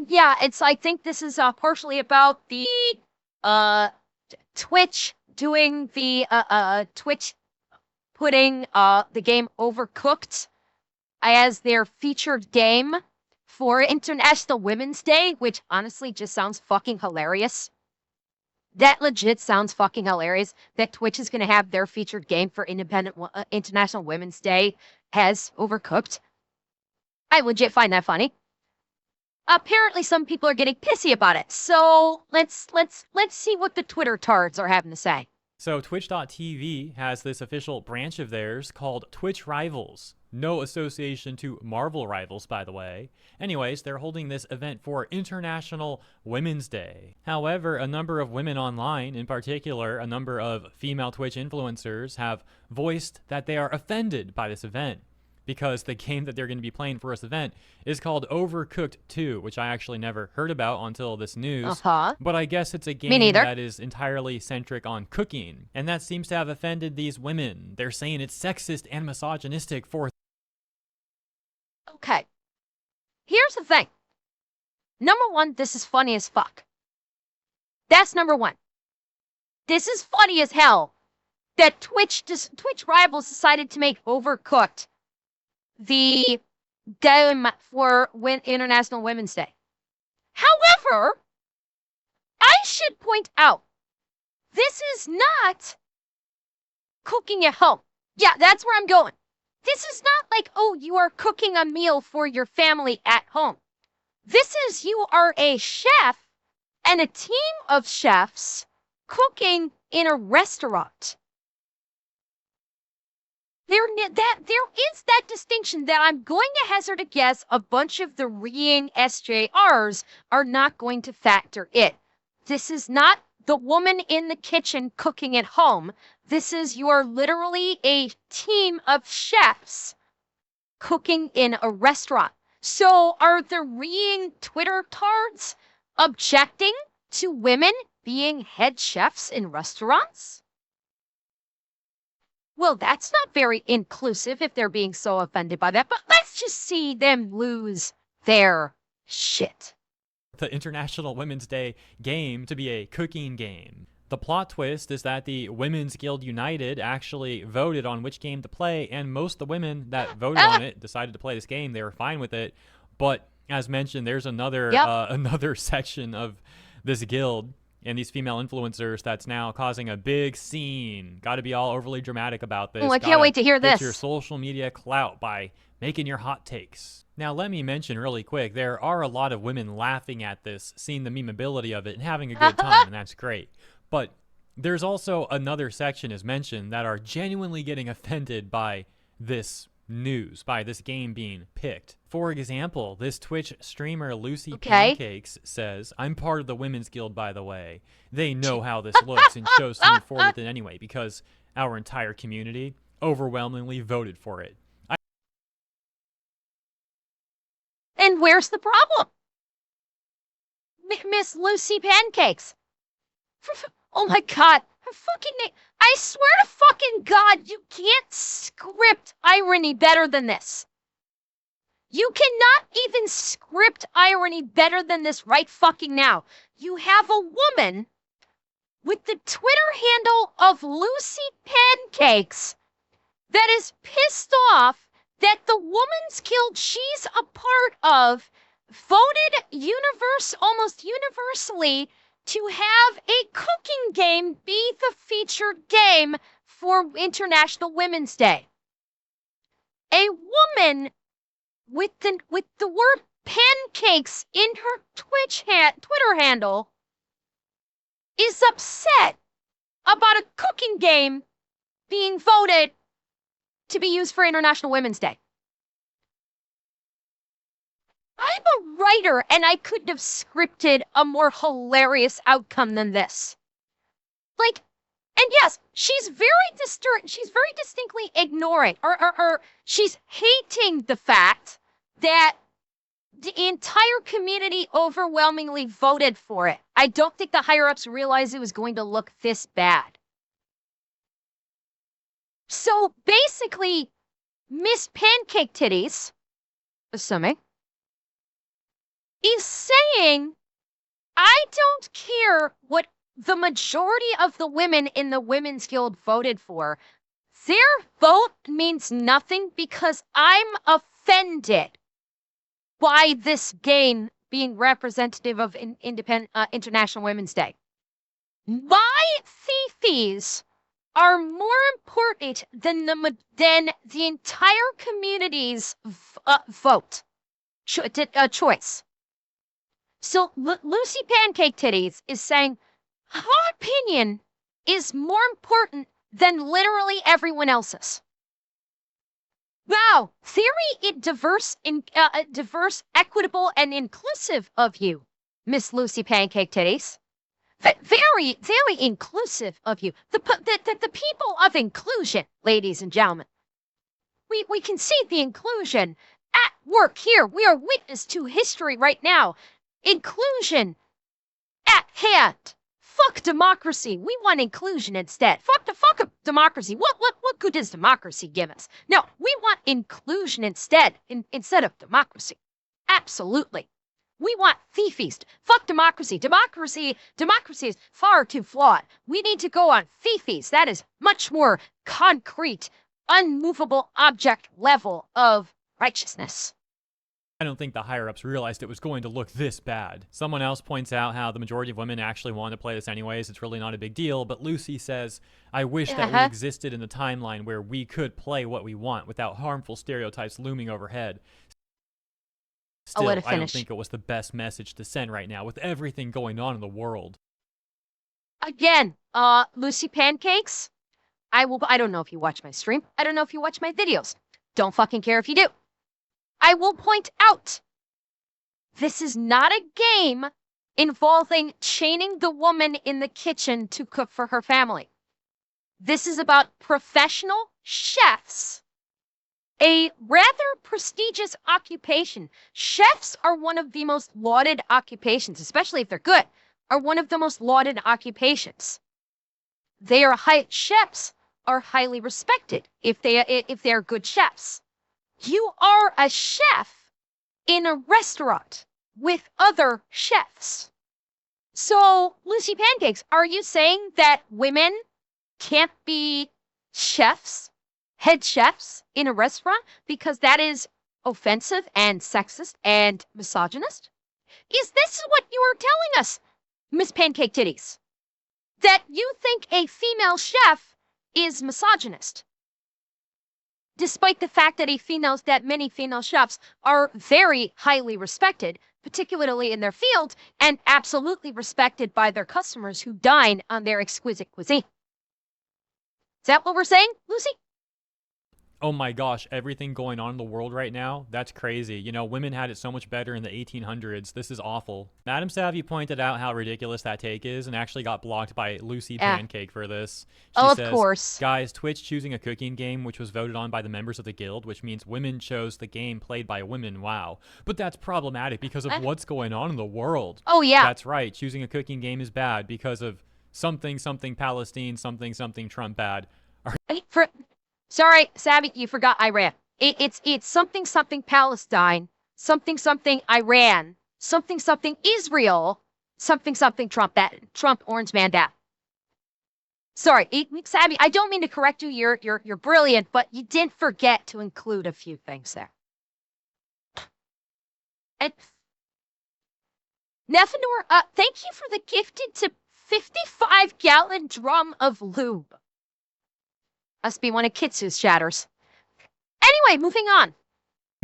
yeah, I think this is partially about the uh Twitch doing the Twitch putting the game Overcooked as their featured game for International Women's Day, which honestly just sounds fucking hilarious. That legit sounds fucking hilarious that Twitch is going to have their featured game for International Women's Day as Overcooked. I legit find that funny. Apparently some people are getting pissy about it. So let's see what the Twitter tards are having to say. So Twitch.tv has this official branch of theirs called Twitch Rivals. No association to Marvel Rivals, by the way. Anyways, they're holding this event for International Women's Day. However, a number of women online, in particular, a number of female Twitch influencers, have voiced that they are offended by this event, because the game that they're going to be playing for this event is called Overcooked 2, which I actually never heard about until this news. But I guess it's a game that is entirely centric on cooking, and that seems to have offended these women. They're saying it's sexist and misogynistic for... Okay. Here's the thing. Number one, this is funny as fuck. That's number one. This is funny as hell that Twitch Rivals decided to make Overcooked the game for International Women's Day. However, I should point out, this is not cooking at home. Yeah, that's where I'm going. This is not like, oh, you are cooking a meal for your family at home. This is you are a chef and a team of chefs cooking in a restaurant. There is that distinction that I'm going to hazard a guess a bunch of the reading SJRs are not going to factor it. This is not the woman in the kitchen cooking at home. This is you are literally a team of chefs cooking in a restaurant. So are the reading Twitter tards objecting to women being head chefs in restaurants? Well, that's not very inclusive if they're being so offended by that, but let's just see them lose their shit. The International Women's Day game to be a cooking game. The plot twist is that the Women's Guild United actually voted on which game to play, and most of the women that voted on it decided to play this game. They were fine with it, but as mentioned, there's another another section of this guild and these female influencers that's now causing a big scene. Got to be all overly dramatic about this. Oh, I can't wait to hear this. Get your social media clout by making your hot takes. Now, let me mention really quick, there are a lot of women laughing at this, seeing the memeability of it, and having a good time, and that's great. But there's also another section, as mentioned, that are genuinely getting offended by this news, by this game being picked. For example, this Twitch streamer Lucy Pancakes says, I'm part of the Women's Guild, by the way. They know how this looks and chose to move forward with it anyway, because our entire community overwhelmingly voted for it. And where's the problem? Miss Lucy Pancakes. Oh my god. Her fucking name. I swear to fucking god, you can't script irony better than this. You cannot even script irony better than this right fucking now. You have a woman with the Twitter handle of Lucy Pancakes that is pissed off that the Women's Guild she's a part of voted almost universally to have a cooking game be the featured game for International Women's Day. A woman with the word pancakes in her Twitter handle is upset about a cooking game being voted to be used for International Women's Day. I'm a writer, and I couldn't have scripted a more hilarious outcome than this. Like, and yes, she's very distinctly ignoring, or she's hating the fact that the entire community overwhelmingly voted for it. I don't think the higher-ups realized it was going to look this bad. So basically, Miss Pancake Titties, assuming, is saying, I don't care what the majority of the women in the Women's Guild voted for. Their vote means nothing because I'm offended by this game being representative of International Women's Day. My fees are more important than the entire community's vote choice. So Lucy Pancake Titties is saying her opinion is more important than literally everyone else's. Wow, diverse, equitable, and inclusive of you, Miss Lucy Pancake Titties. Very, very inclusive of you. The people of inclusion, ladies and gentlemen. We can see the inclusion at work here. We are witness to history right now. Inclusion at hand. Fuck democracy. We want inclusion instead. Fuck democracy. What good does democracy give us? No, we want inclusion instead of democracy. Absolutely. We want fee-feast. Fuck democracy. Democracy is far too flawed. We need to go on fee-feast. That is much more concrete, unmovable object level of righteousness. I don't think the higher-ups realized it was going to look this bad. Someone else points out how the majority of women actually want to play this anyways. It's really not a big deal. But Lucy says, I wish that we existed in the timeline where we could play what we want without harmful stereotypes looming overhead. Still, I don't think it was the best message to send right now with everything going on in the world. Again, Lucy Pancakes, I don't know if you watch my stream. I don't know if you watch my videos. Don't fucking care if you do. I will point out, this is not a game involving chaining the woman in the kitchen to cook for her family. This is about professional chefs. A rather prestigious occupation. Chefs are one of the most lauded occupations, especially if they're good, are one of the most lauded occupations. Chefs are highly respected if they are good chefs. You are a chef in a restaurant with other chefs. So, Lucy Pancakes, are you saying that women can't be chefs? Head chefs in a restaurant because that is offensive and sexist and misogynist? Is this what you are telling us, Miss Pancake Titties? That you think a female chef is misogynist? Despite the fact that many female chefs are very highly respected, particularly in their field, and absolutely respected by their customers who dine on their exquisite cuisine. Is that what we're saying, Lucy? Oh my gosh, everything going on in the world right now, that's crazy. You know, women had it so much better in the 1800s. This is awful. Madam Savvy pointed out how ridiculous that take is and actually got blocked by Lucy Pancake for this. She says, of course. Guys, Twitch choosing a cooking game which was voted on by the members of the guild, which means women chose the game played by women. Wow. But that's problematic because of what's going on in the world. Oh, yeah. That's right. Choosing a cooking game is bad because of something Palestine, something Trump bad. Sorry, Savvy, you forgot Iran. It's something Palestine, something Iran, something Israel, something Trump, that Trump orange man that. Sorry, Savvy, I don't mean to correct you. You're brilliant, but you didn't forget to include a few things there. And Nephenor, thank you for the gifted to 55-gallon drum of lube. Must be one of Kitsu's shatters. Anyway, moving on.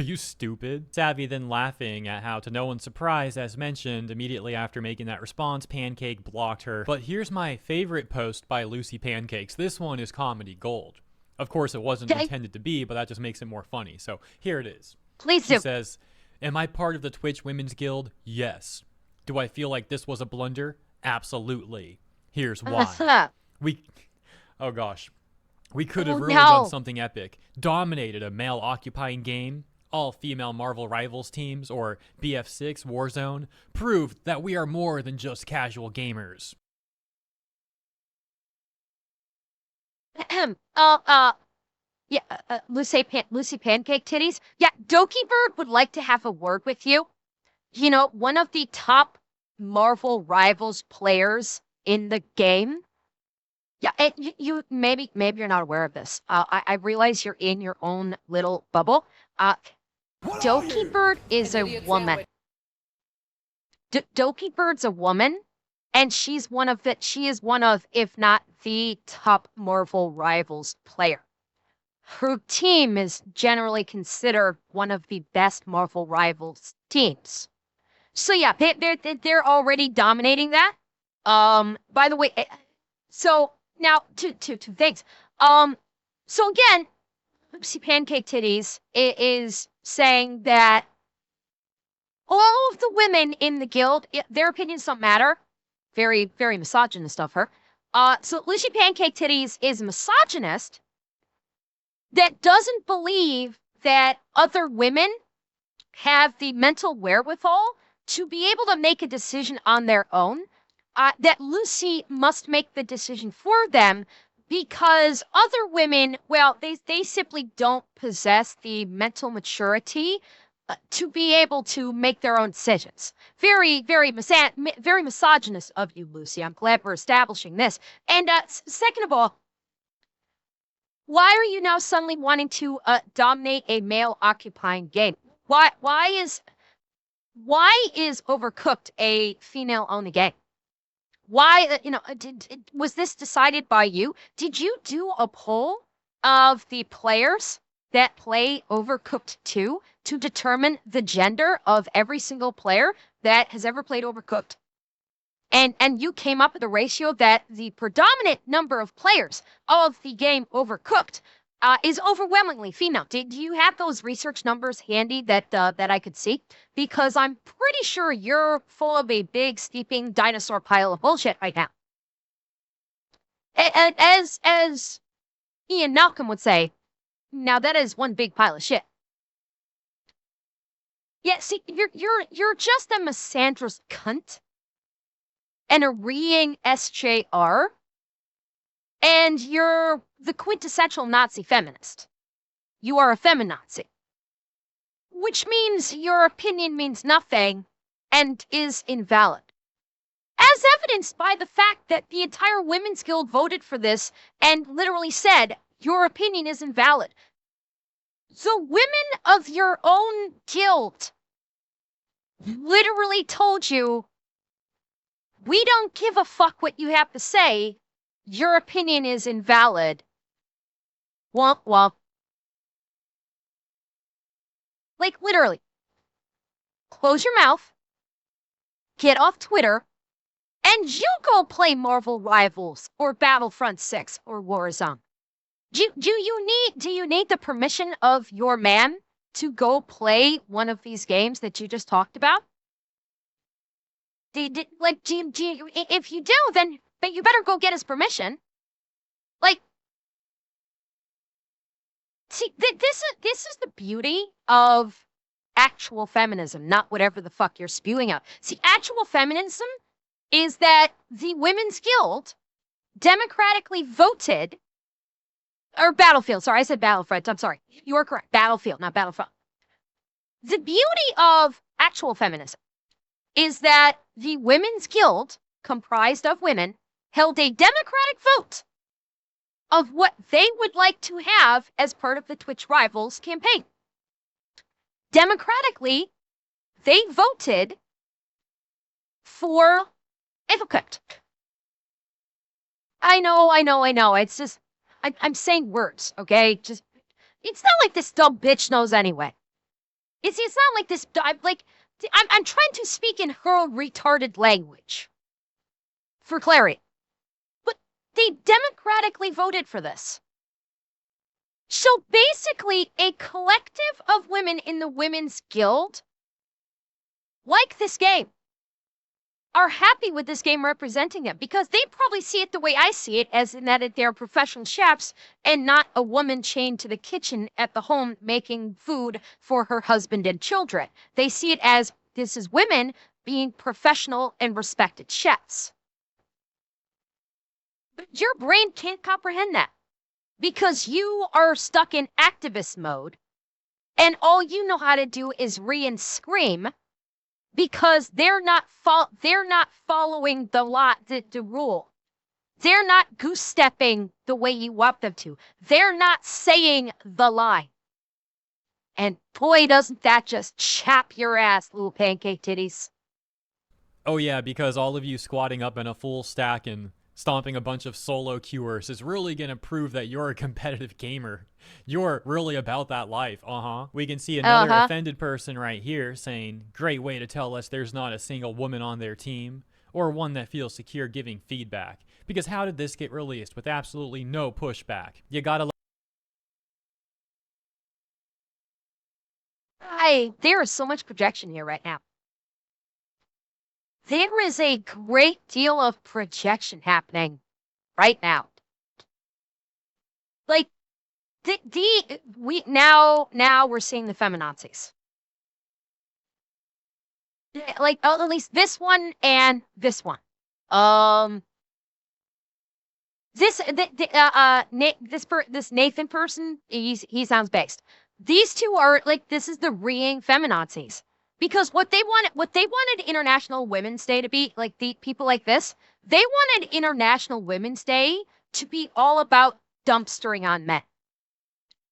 Are you stupid? Savvy then laughing at how, to no one's surprise, as mentioned, immediately after making that response, Pancake blocked her. But here's my favorite post by Lucy Pancakes. This one is comedy gold. Of course, it wasn't intended to be, but that just makes it more funny. So here it is. Please do. She says, am I part of the Twitch Women's Guild? Yes. Do I feel like this was a blunder? Absolutely. Here's why. Oh gosh. We could have really done something epic. Dominated a male-occupying game, all-female Marvel Rivals teams, or BF6 Warzone. Proved that we are more than just casual gamers. Lucy Pancake Titties. Yeah, Doki Bird would like to have a word with you. you know, one of the top Marvel Rivals players in the game. Yeah, you maybe you're not aware of this. I realize you're in your own little bubble. Doki Bird is a woman. Doki Bird's a woman, and she is one of, if not the top Marvel Rivals player. Her team is generally considered one of the best Marvel Rivals teams. So yeah, they're already dominating that. By the way, so now to things. So again, Oopsie Pancake Titties is saying that all of the women in the guild, their opinions don't matter. Very, very misogynist of her. So Lucy Pancake Titties is a misogynist that doesn't believe that other women have the mental wherewithal to be able to make a decision on their own, that Lucy must make the decision for them because other women, well, they simply don't possess the mental maturity to be able to make their own decisions. Very, very misogynist of you, Lucy. I'm glad we're establishing this. And second of all, why are you now suddenly wanting to dominate a male-occupying game? Why is Overcooked a female-only game? Why, was this decided by you? Did you do a poll of the players that play Overcooked 2 to determine the gender of every single player that has ever played Overcooked? And you came up with a ratio that the predominant number of players of the game Overcooked is overwhelmingly female. Do you have those research numbers handy that I could see? Because I'm pretty sure you're full of a big, steeping dinosaur pile of bullshit right now. And as Ian Malcolm would say, now that is one big pile of shit. Yeah, see, you're just a misandrous cunt and a reeing SJR, and you're the quintessential Nazi feminist. You are a feminazi, which means your opinion means nothing and is invalid. As evidenced by the fact that the entire Women's Guild voted for this and literally said, your opinion is invalid. The women of your own guild literally told you, we don't give a fuck what you have to say. Your opinion is invalid. Womp womp. Like, literally. Close your mouth. Get off Twitter. And you go play Marvel Rivals or Battlefront 6 or Warzone. Do you need the permission of your man to go play one of these games that you just talked about? If you do, then you better go get his permission. Like, see, this is the beauty of actual feminism, not whatever the fuck you're spewing out. See, actual feminism is that the Women's Guild democratically voted, or Battlefield, sorry, I said Battlefront, I'm sorry. You are correct, Battlefield, not Battlefront. The beauty of actual feminism is that the Women's Guild, comprised of women, held a democratic vote of what they would like to have as part of the Twitch Rivals campaign. Democratically, they voted for Overcooked. I know. It's just, I'm saying words, okay? Just, it's not like this dumb bitch knows anyway. It's not like this, I'm trying to speak in her retarded language. For clarity. But they democratically voted for this. So basically, a collective of women in the Women's Guild like this game, are happy with this game representing them because they probably see it the way I see it, as in that they're professional chefs and not a woman chained to the kitchen at the home making food for her husband and children. They see it as this is women being professional and respected chefs. But your brain can't comprehend that because you are stuck in activist mode and all you know how to do is and scream because they're not following the rule. They're not goose stepping the way you want them to. They're not saying the line. And boy, doesn't that just chap your ass, little pancake titties. Oh yeah, because all of you squatting up in a full stack and stomping a bunch of solo queuers is really gonna prove that you're a competitive gamer. You're really about that life. We can see another offended person right here saying, great way to tell us there's not a single woman on their team, or one that feels secure giving feedback. Because how did this get released with absolutely no pushback? You gotta there is so much projection here right now. There is a great deal of projection happening right now. Like now we're seeing the feminazis. Like at least this one and this one. This Nathan person, he sounds based. These two are like, this is the reing feminazis. Because what they wanted International Women's Day to be, like the people like this, they wanted International Women's Day to be all about dumpstering on men.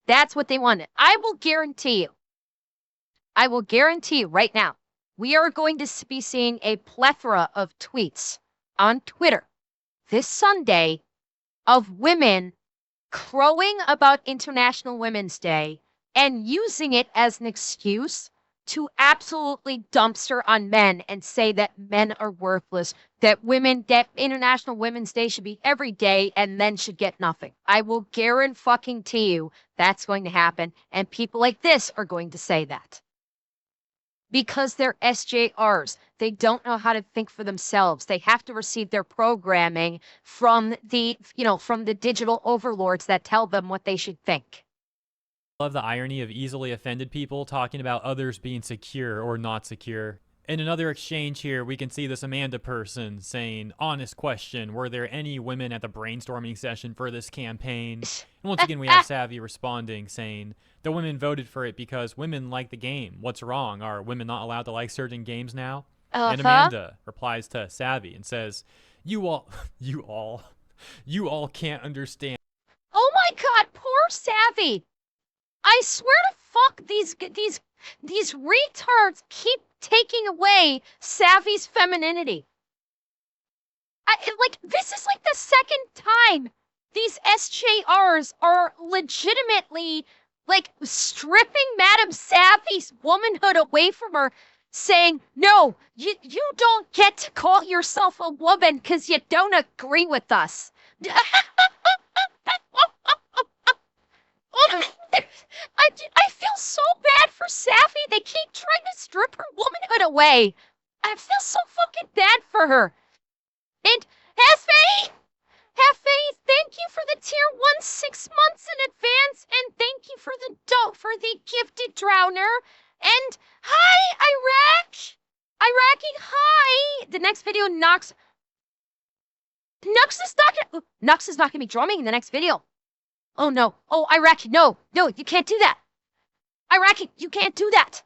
That's what they wanted. I will guarantee you right now, we are going to be seeing a plethora of tweets on Twitter this Sunday of women crowing about International Women's Day and using it as an excuse to absolutely dumpster on men and say that men are worthless, that International Women's Day should be every day and men should get nothing. I will guarantee you that's going to happen, and people like this are going to say that. Because they're SJRs. They don't know how to think for themselves. They have to receive their programming from the digital overlords that tell them what they should think. love the irony of easily offended people talking about others being secure or not secure. In another exchange here, we can see this Amanda person saying, honest question, were there any women at the brainstorming session for this campaign? And once again, we have Savvy responding, saying, the women voted for it because women like the game. What's wrong? Are women not allowed to like certain games now? And Amanda replies to Savvy and says, you all can't understand. Oh my God, poor Savvy. I swear to fuck, these retards keep taking away Savvy's femininity. This is like the second time these SJRs are legitimately like stripping Madam Savvy's womanhood away from her, saying, no, you don't get to call yourself a woman because you don't agree with us. I feel so bad for Savvy. They keep trying to strip her womanhood away. I feel so fucking bad for her. And Hefe, thank you for the tier 1 6 months in advance, and thank you for the gifted drowner. And hi, Iraqi, hi. The next video, Nux is not gonna be drumming in the next video. Oh no. Oh, Iraqi, no, you can't do that. Iraqi, you can't do that.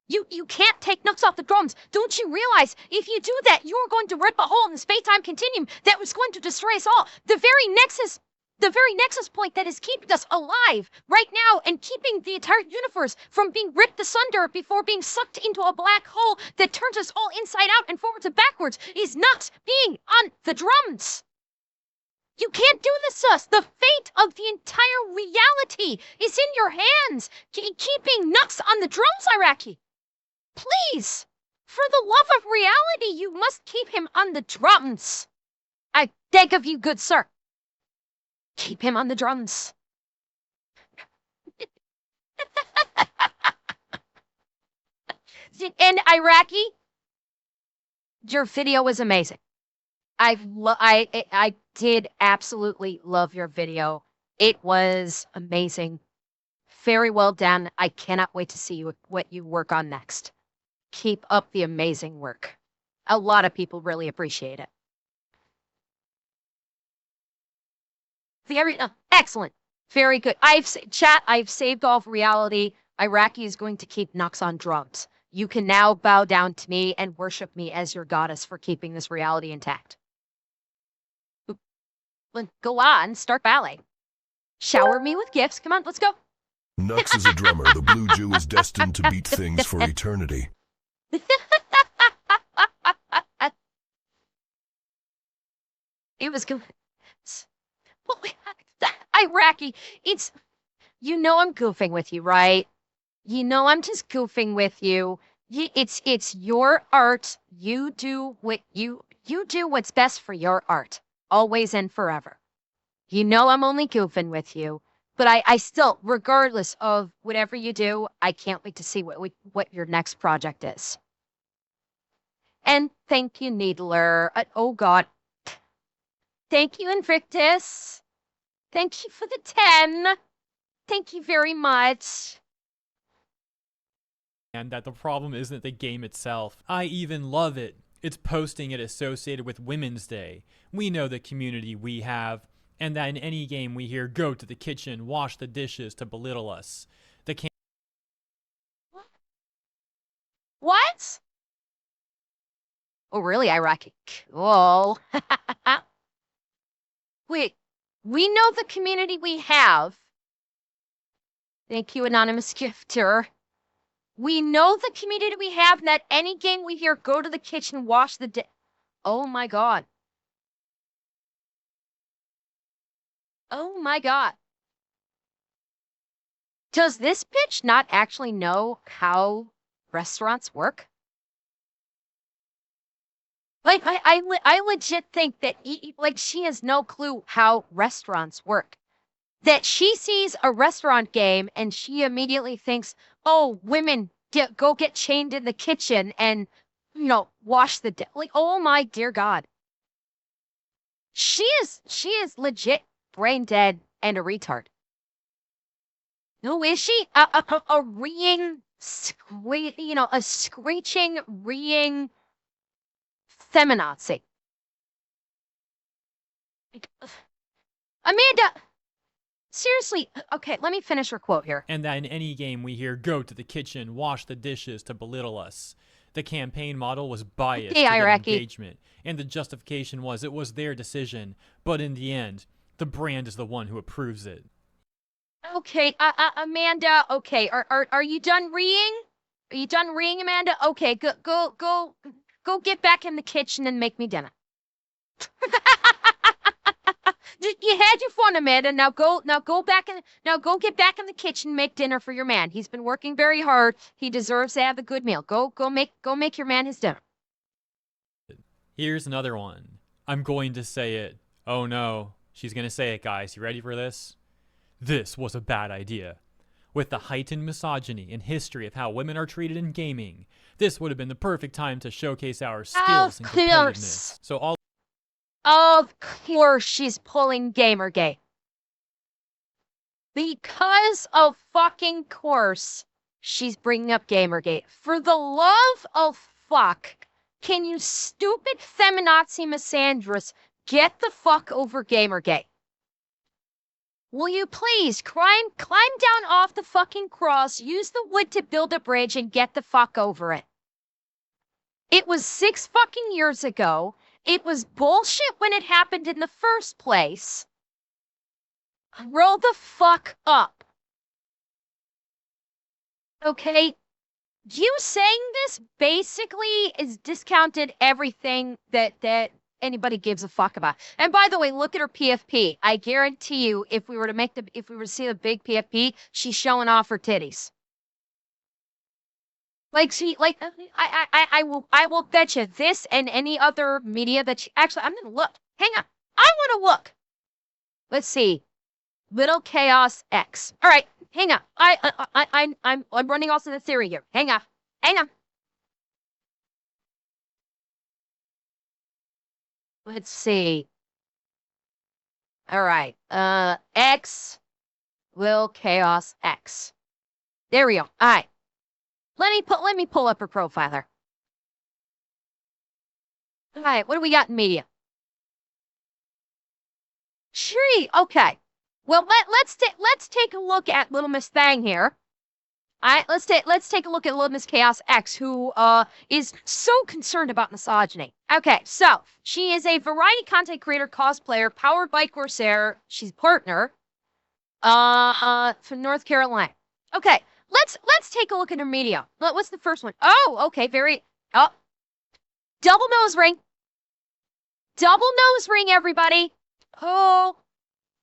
You can't take Nux off the drums. Don't you realize if you do that, you're going to rip a hole in the space-time continuum that was going to destroy us all. The very nexus point that is keeping us alive right now and keeping the entire universe from being ripped asunder before being sucked into a black hole that turns us all inside out and forwards and backwards is Nux being on the drums. You can't do this to us. The fate of the entire reality is in your hands. Keeping Nux on the drums, Iraqi. Please, for the love of reality, you must keep him on the drums. I beg of you, good sir. Keep him on the drums. And Iraqi, your video was amazing. I did absolutely love your video. It was amazing. Very well done. I cannot wait to see what you work on next. Keep up the amazing work. A lot of people really appreciate it. Very excellent. Very good. I've saved all of reality. Iraqi is going to keep Nux on drums. You can now bow down to me and worship me as your goddess for keeping this reality intact. Go on, start ballet. Shower me with gifts. Come on, let's go. Nux is a drummer. The Blue Jew is destined to beat things for eternity. It was good. Iraqi, it's, you know I'm goofing with you, right? You know I'm just goofing with you. It's your art. You do what you do what's best for your art, always and forever. You know I'm only goofing with you, but I still, regardless of whatever you do, I can't wait to see what your next project is. And thank you, Needler. Oh God. Thank you, Invictus. Thank you for the 10. Thank you very much. And that the problem isn't the game itself. I even love it. It's posting it associated with Women's Day. We know the community we have, and that in any game we hear go to the kitchen, wash the dishes to belittle us. What? Oh, really, Iraqi? Cool. Wait, we know the community we have. Thank you, anonymous gifter. We know the community we have, and that any game we hear, go to the kitchen, wash the Oh my God. Oh my God. Does this bitch not actually know how restaurants work? Like, I legit think that, like, she has no clue how restaurants work. That she sees a restaurant game and she immediately thinks, oh, women go get chained in the kitchen and, wash the like, oh my dear God. She is legit brain dead and a retard. No, is she? A reeing, a screeching, reeing feminazi. Amanda, seriously, okay, let me finish her quote here. And that in any game we hear go to the kitchen, wash the dishes to belittle us. The campaign model was biased to get engagement, and the justification was it was their decision, but in the end, the brand is the one who approves it. Okay, Amanda, okay, are you done reeing? Are you done reeing, Amanda? Okay, go get back in the kitchen and make me dinner. You had your fun, Amanda. Now go back go get back in the kitchen and make dinner for your man. He's been working very hard. He deserves to have a good meal. Go make your man his dinner. Here's another one. I'm going to say it. Oh no, she's gonna say it, guys. You ready for this? This was a bad idea. With the heightened misogyny and history of how women are treated in gaming, this would have been the perfect time to showcase our skills and competitiveness. So of course she's pulling Gamergate. Because of fucking course, she's bringing up Gamergate. For the love of fuck, can you stupid feminazi misandrous get the fuck over Gamergate? Will you please climb down off the fucking cross, use the wood to build a bridge, and get the fuck over it? It was 6 fucking years ago. It was bullshit when it happened in the first place. Roll the fuck up. Okay? You saying this basically is discounted everything that anybody gives a fuck about. And by the way, look at her PFP. I guarantee you, if we were to see the big PFP, she's showing off her titties. I will bet you this and any other media that actually, I'm gonna look. Hang on, I want to look. Let's see, Little Chaos X. All right, hang on. I'm running also the theory here. Hang on. Let's see. All right, X, Lil Chaos X. There we go. All right. Let me pull up her profiler. All right, what do we got in media? Sure. Okay. Well, let's take a look at Little Miss Thang here. let's take a look at Little Miss Chaos X, who is so concerned about misogyny. Okay, so she is a variety content creator, cosplayer, powered by Corsair. She's partner, from North Carolina. Okay, let's take a look at her media. What's the first one? Oh, okay, double nose ring. Double nose ring, everybody. Oh,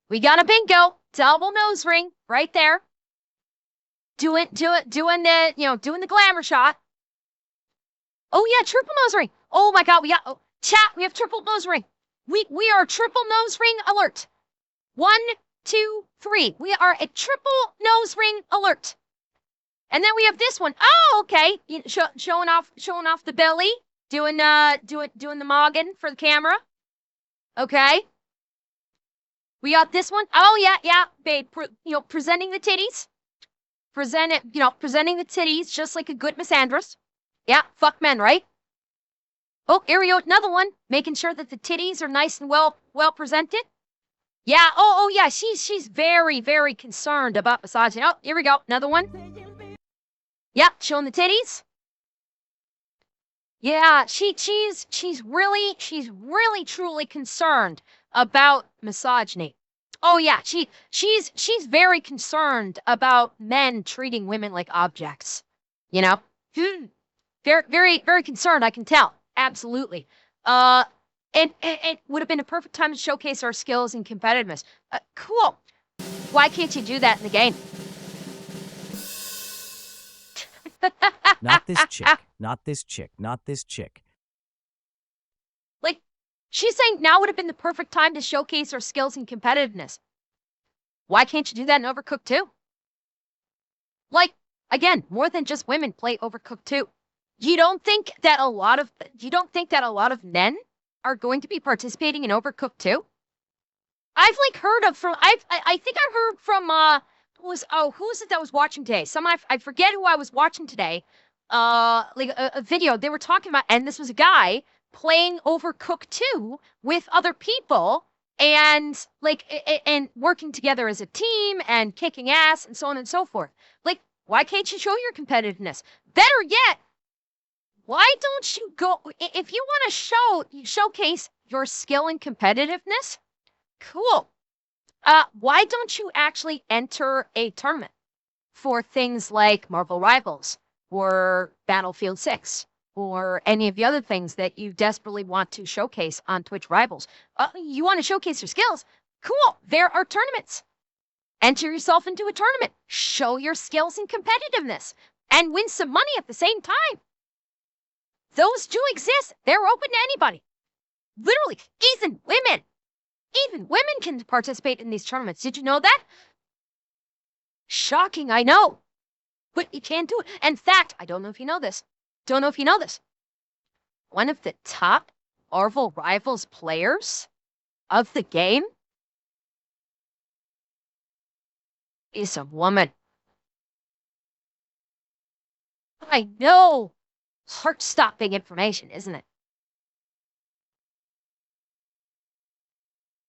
we got a bingo. Double nose ring right there. Doing the glamour shot. Oh yeah, triple nose ring. Oh my God, we have triple nose ring. We are triple nose ring alert. 1, 2, 3. We are a triple nose ring alert. And then we have this one. Oh, okay. Showing off the belly. Doing the noggin for the camera. Okay. We got this one. Oh yeah, babe. Presenting the titties. Presenting the titties just like a good misandress. Yeah, fuck men, right? Oh, here we go. Another one. Making sure that the titties are nice and well presented. Yeah. Oh yeah. She's very, very concerned about misogyny. Oh, here we go. Another one. Yeah, showing the titties. Yeah, she's really truly concerned about misogyny. Oh yeah, she's very concerned about men treating women like objects. You know? Very, very, very concerned, I can tell. Absolutely. It would have been a perfect time to showcase our skills and competitiveness. Cool. Why can't you do that in the game? Not this chick. Not this chick. Not this chick. Like, she's saying now would have been the perfect time to showcase our skills and competitiveness. Why can't you do that in Overcooked 2? Like, again, more than just women play Overcooked 2. You don't think that a lot of men are going to be participating in Overcooked 2? I've I think I heard from who was it that was watching today? I forget who I was watching today. Like a video they were talking about, and this was a guy playing Overcooked 2 with other people and and working together as a team and kicking ass and so on and so forth. Like, why can't you show your competitiveness? Better yet, why don't you go if you want to showcase your skill and competitiveness? Cool. Why don't you actually enter a tournament for things like Marvel Rivals or Battlefield 6 or any of the other things that you desperately want to showcase on Twitch Rivals? You want to showcase your skills? Cool. There are tournaments. Enter yourself into a tournament. Show your skills and competitiveness and win some money at the same time. Those do exist. They're open to anybody. Literally, even women. Even women can participate in these tournaments. Did you know that? Shocking, I know. But you can't do it. In fact, I don't know if you know this. One of the top Marvel Rivals players of the game is a woman. I know. Heart-stopping information, isn't it?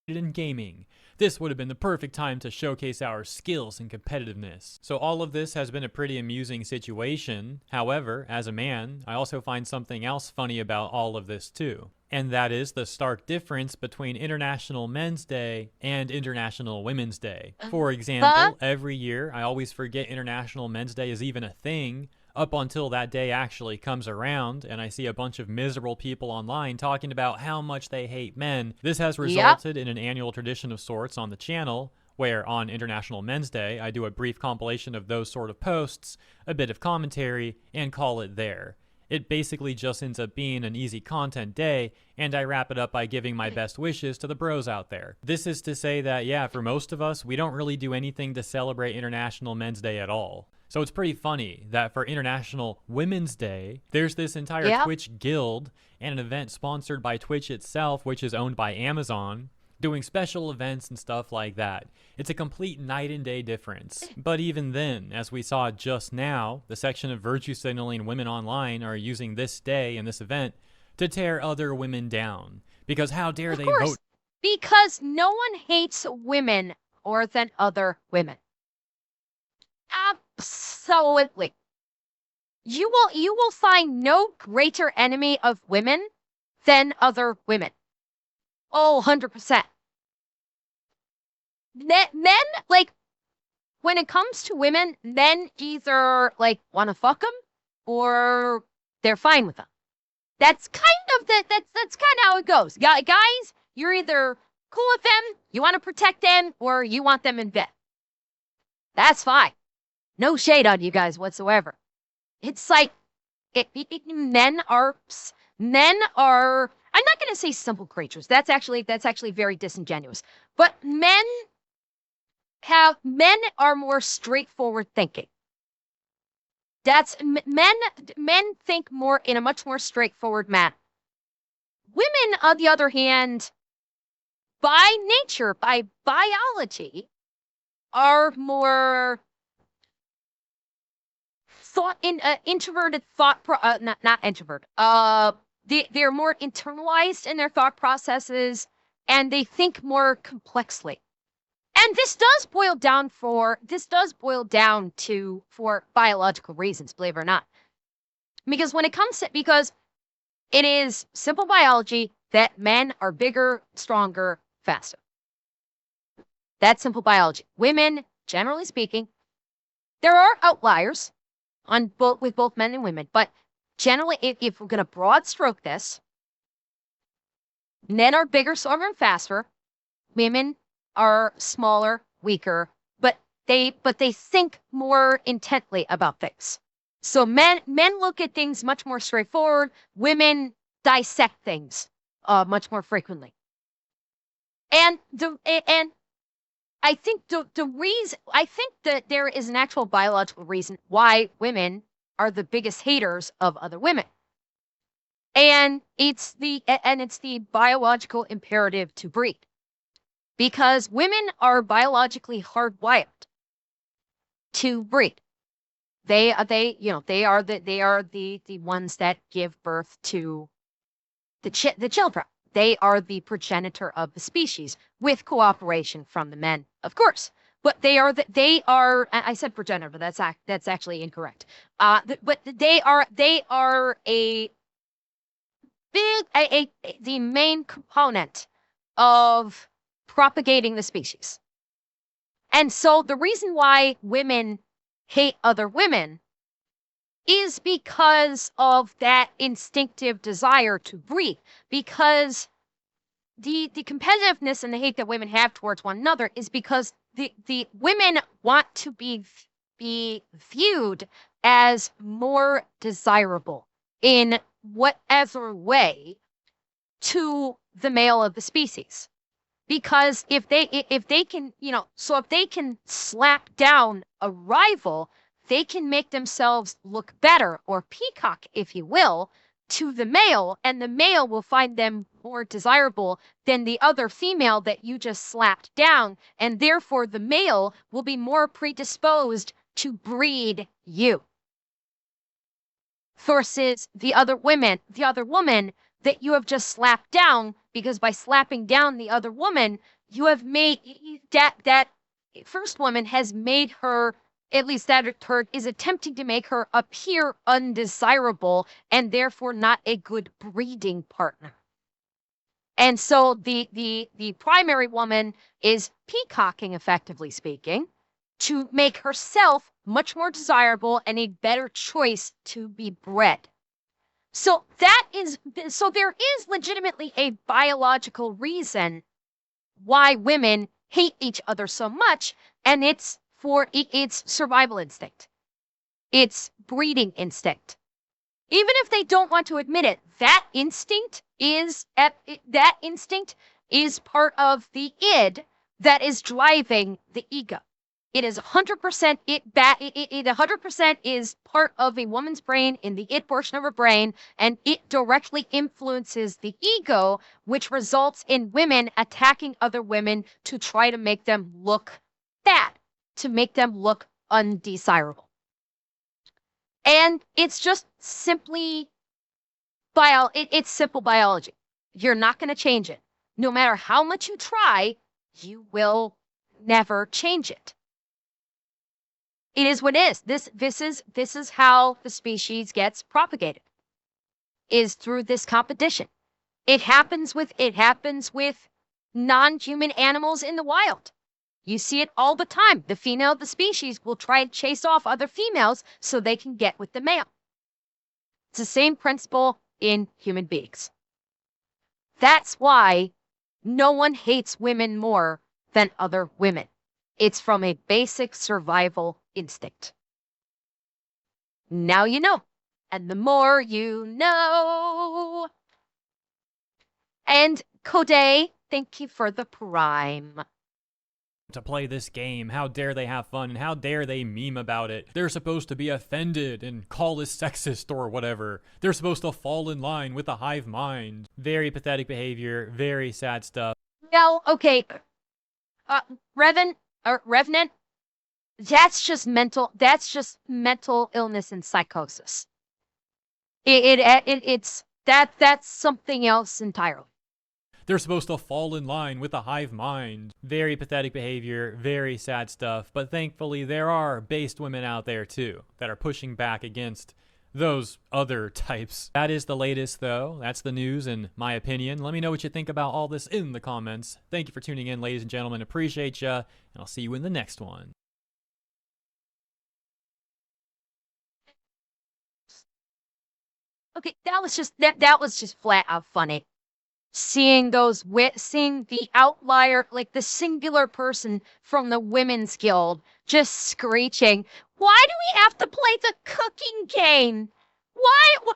In gaming. This would have been the perfect time to showcase our skills and competitiveness. So all of this has been a pretty amusing situation. However, as a man, I also find something else funny about all of this too. And that is the stark difference between International Men's Day and International Women's Day. For example, every year I always forget International Men's Day is even a thing, up until that day actually comes around and I see a bunch of miserable people online talking about how much they hate men. This has resulted in an annual tradition of sorts on the channel, where on International Men's Day, I do a brief compilation of those sort of posts, a bit of commentary, and call it there. It basically just ends up being an easy content day, and I wrap it up by giving my best wishes to the bros out there. This is to say that, yeah, for most of us, we don't really do anything to celebrate International Men's Day at all. So it's pretty funny that for International Women's Day, there's this entire Twitch guild and an event sponsored by Twitch itself, which is owned by Amazon, doing special events and stuff like that. It's a complete night and day difference. But even then, as we saw just now, the section of virtue signaling women online are using this day and this event to tear other women down. Because how dare they vote? Because no one hates women more than other women. Absolutely. You will find no greater enemy of women than other women. Oh, 100%. Men, like, when it comes to women, men either, like, want to fuck them or they're fine with them. That's kind of that's kind of how it goes. Guys, you're either cool with them, you want to protect them, or you want them in bed. That's fine. No shade on you guys whatsoever. It's like men are I'm not going to say simple creatures. That's actually very disingenuous. But men are more straightforward thinking. Men think more in a much more straightforward manner. Women, on the other hand, by nature, by biology, are more introverted not introvert. They're more internalized in their thought processes, and they think more complexly. And this does boil down to for biological reasons, believe it or not. Because because it is simple biology that men are bigger, stronger, faster. That's simple biology. Women, generally speaking, there are outliers with both men and women, but generally, if we're going to broad stroke this, men are bigger, stronger, and faster. Women are smaller, weaker, but they think more intently about things. So men look at things much more straightforward. Women dissect things much more frequently. And I think that there is an actual biological reason why women are the biggest haters of other women. And it's the biological imperative to breed. Because women are biologically hardwired to breed. They are the ones that give birth to the children. They are the progenitor of the species with cooperation from the men, of course. But I said progenitor, but that's actually incorrect. But they are the main component of propagating the species. And so the reason why women hate other women is because of that instinctive desire to breed. Because the competitiveness and the hate that women have towards one another is because the women want to be viewed as more desirable in whatever way to the male of the species. Because if they can, if they can slap down a rival, they can make themselves look better, or peacock, if you will, to the male, and the male will find them more desirable than the other female that you just slapped down, and therefore the male will be more predisposed to breed you. Versus the other woman that you have just slapped down, because by slapping down the other woman, you have made that first woman has made her, at least that her is attempting to make her appear undesirable and therefore not a good breeding partner. And so the primary woman is peacocking, effectively speaking, to make herself much more desirable and a better choice to be bred. So there is legitimately a biological reason why women hate each other so much, and it's survival instinct. It's breeding instinct. Even if they don't want to admit it, that instinct is part of the id that is driving the ego. It is 100% it 100% is part of a woman's brain, in the id portion of her brain, and it directly influences the ego, which results in women attacking other women to try to make them look bad, to make them look undesirable. And it's just simply it's simple biology. You're not going to change it. No matter how much you try, you will never change it. It is what it is. This is how the species gets propagated. Is through this competition. It happens with non-human animals in the wild. You see it all the time. The female of the species will try and chase off other females so they can get with the male. It's the same principle in human beings. That's why no one hates women more than other women. It's from a basic survival instinct. Now you know. And the more you know. And Code, thank you for the prime. To play this game, how dare they have fun, and how dare they meme about it. They're supposed to be offended and call us sexist or whatever. They're supposed to fall in line with a hive mind. Very pathetic behavior, very sad stuff. Well, okay. Revenant, that's just mental illness and psychosis. That's something else entirely. They're supposed to fall in line with a hive mind. Very pathetic behavior, very sad stuff, but thankfully there are based women out there too that are pushing back against those other types. That is the latest though. That's the news in my opinion. Let me know what you think about all this in the comments. Thank you for tuning in, ladies and gentlemen. Appreciate ya, and I'll see you in the next one. Okay, that was just flat out funny. Seeing the outlier, like the singular person from the Women's Guild just screeching, "Why do we have to play the cooking game? Why are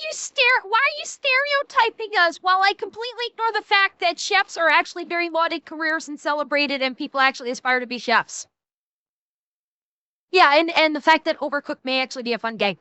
you stereotyping us?" While I completely ignore the fact that chefs are actually very lauded careers and celebrated, and people actually aspire to be chefs. Yeah, and the fact that Overcooked may actually be a fun game.